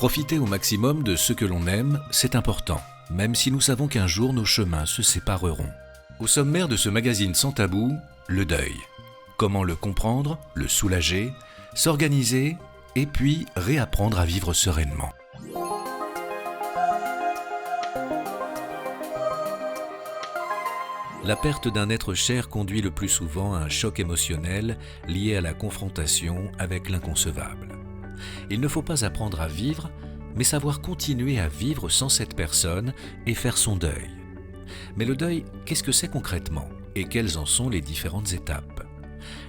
Profiter au maximum de ce que l'on aime, c'est important, même si nous savons qu'un jour nos chemins se sépareront. Au sommaire de ce magazine sans tabou, le deuil. Comment le comprendre, le soulager, s'organiser et puis réapprendre à vivre sereinement. La perte d'un être cher conduit le plus souvent à un choc émotionnel lié à la confrontation avec l'inconcevable. Il ne faut pas apprendre à vivre, mais savoir continuer à vivre sans cette personne et faire son deuil. Mais le deuil, qu'est-ce que c'est concrètement et quelles en sont les différentes étapes?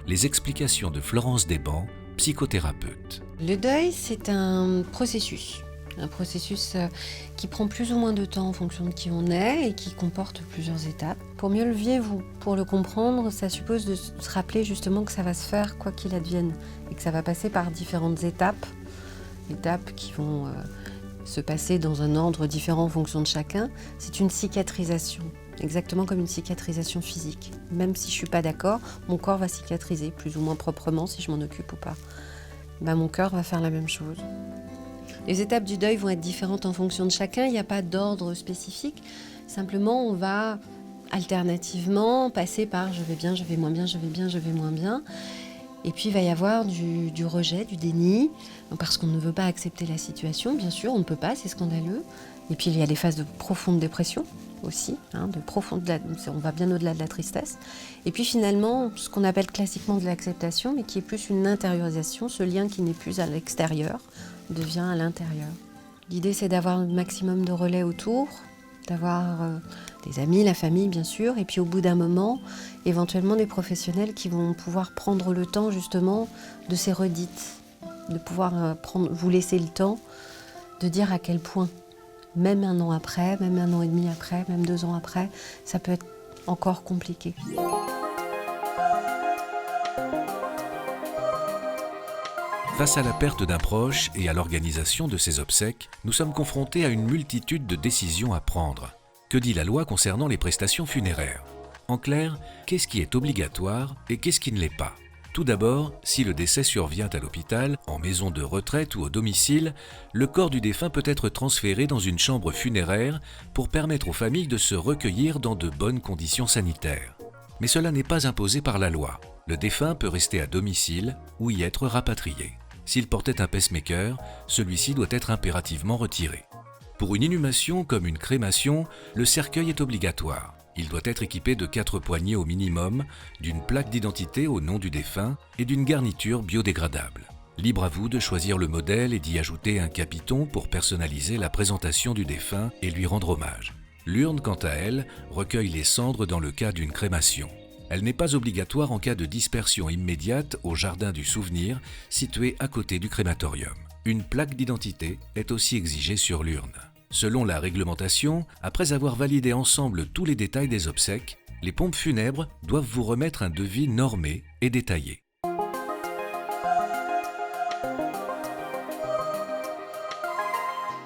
Les explications de Florence Desbancs, psychothérapeute. Le deuil, c'est un processus qui prend plus ou moins de temps en fonction de qui on est et qui comporte plusieurs étapes. Pour mieux le vivre ou pour le comprendre, ça suppose de se rappeler justement que ça va se faire quoi qu'il advienne et que ça va passer par différentes étapes qui vont se passer dans un ordre différent en fonction de chacun. C'est une cicatrisation, exactement comme une cicatrisation physique. Même si je ne suis pas d'accord, mon corps va cicatriser plus ou moins proprement si je m'en occupe ou pas. Mon cœur va faire la même chose. Les étapes du deuil vont être différentes en fonction de chacun, il n'y a pas d'ordre spécifique. Simplement, on va alternativement passer par je vais bien, je vais moins bien, je vais bien, je vais moins bien. Et puis il va y avoir du rejet, du déni, parce qu'on ne veut pas accepter la situation, bien sûr, on ne peut pas, c'est scandaleux. Et puis il y a des phases de profonde dépression aussi, on va bien au-delà de la tristesse. Et puis finalement, ce qu'on appelle classiquement de l'acceptation, mais qui est plus une intériorisation, ce lien qui n'est plus à l'extérieur, devient à l'intérieur. L'idée, c'est d'avoir un maximum de relais autour, d'avoir des amis, la famille bien sûr, et puis au bout d'un moment, éventuellement des professionnels qui vont pouvoir prendre le temps justement de ces redites, de pouvoir vous laisser le temps de dire à quel point, même un an après, même un an et demi après, même 2 ans après, ça peut être encore compliqué. Face à la perte d'un proche et à l'organisation de ses obsèques, nous sommes confrontés à une multitude de décisions à prendre. Que dit la loi concernant les prestations funéraires? En clair, qu'est-ce qui est obligatoire et qu'est-ce qui ne l'est pas? Tout d'abord, si le décès survient à l'hôpital, en maison de retraite ou au domicile, le corps du défunt peut être transféré dans une chambre funéraire pour permettre aux familles de se recueillir dans de bonnes conditions sanitaires. Mais cela n'est pas imposé par la loi. Le défunt peut rester à domicile ou y être rapatrié. S'il portait un pacemaker, celui-ci doit être impérativement retiré. Pour une inhumation comme une crémation, le cercueil est obligatoire. Il doit être équipé de 4 poignées au minimum, d'une plaque d'identité au nom du défunt et d'une garniture biodégradable. Libre à vous de choisir le modèle et d'y ajouter un capiton pour personnaliser la présentation du défunt et lui rendre hommage. L'urne, quant à elle, recueille les cendres dans le cas d'une crémation. Elle n'est pas obligatoire en cas de dispersion immédiate au jardin du souvenir, situé à côté du crématorium. Une plaque d'identité est aussi exigée sur l'urne. Selon la réglementation, après avoir validé ensemble tous les détails des obsèques, les pompes funèbres doivent vous remettre un devis normé et détaillé.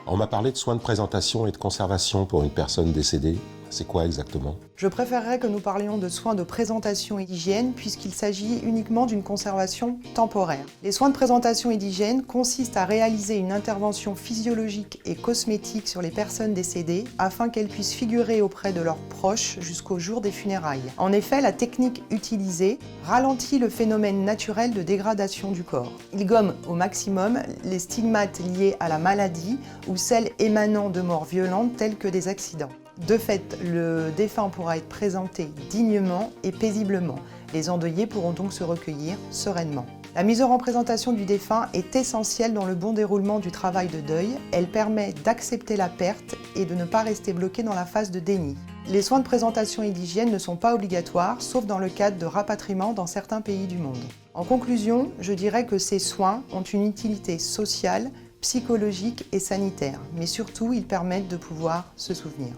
On m'a parlé de soins de présentation et de conservation pour une personne décédée. C'est quoi exactement? Je préférerais que nous parlions de soins de présentation et d'hygiène puisqu'il s'agit uniquement d'une conservation temporaire. Les soins de présentation et d'hygiène consistent à réaliser une intervention physiologique et cosmétique sur les personnes décédées afin qu'elles puissent figurer auprès de leurs proches jusqu'au jour des funérailles. En effet, la technique utilisée ralentit le phénomène naturel de dégradation du corps. Il gomme au maximum les stigmates liés à la maladie ou celles émanant de morts violentes telles que des accidents. De fait, le défunt pourra être présenté dignement et paisiblement. Les endeuillés pourront donc se recueillir sereinement. La mise en représentation du défunt est essentielle dans le bon déroulement du travail de deuil. Elle permet d'accepter la perte et de ne pas rester bloqué dans la phase de déni. Les soins de présentation et d'hygiène ne sont pas obligatoires, sauf dans le cadre de rapatriement dans certains pays du monde. En conclusion, je dirais que ces soins ont une utilité sociale, psychologique et sanitaire, mais surtout ils permettent de pouvoir se souvenir.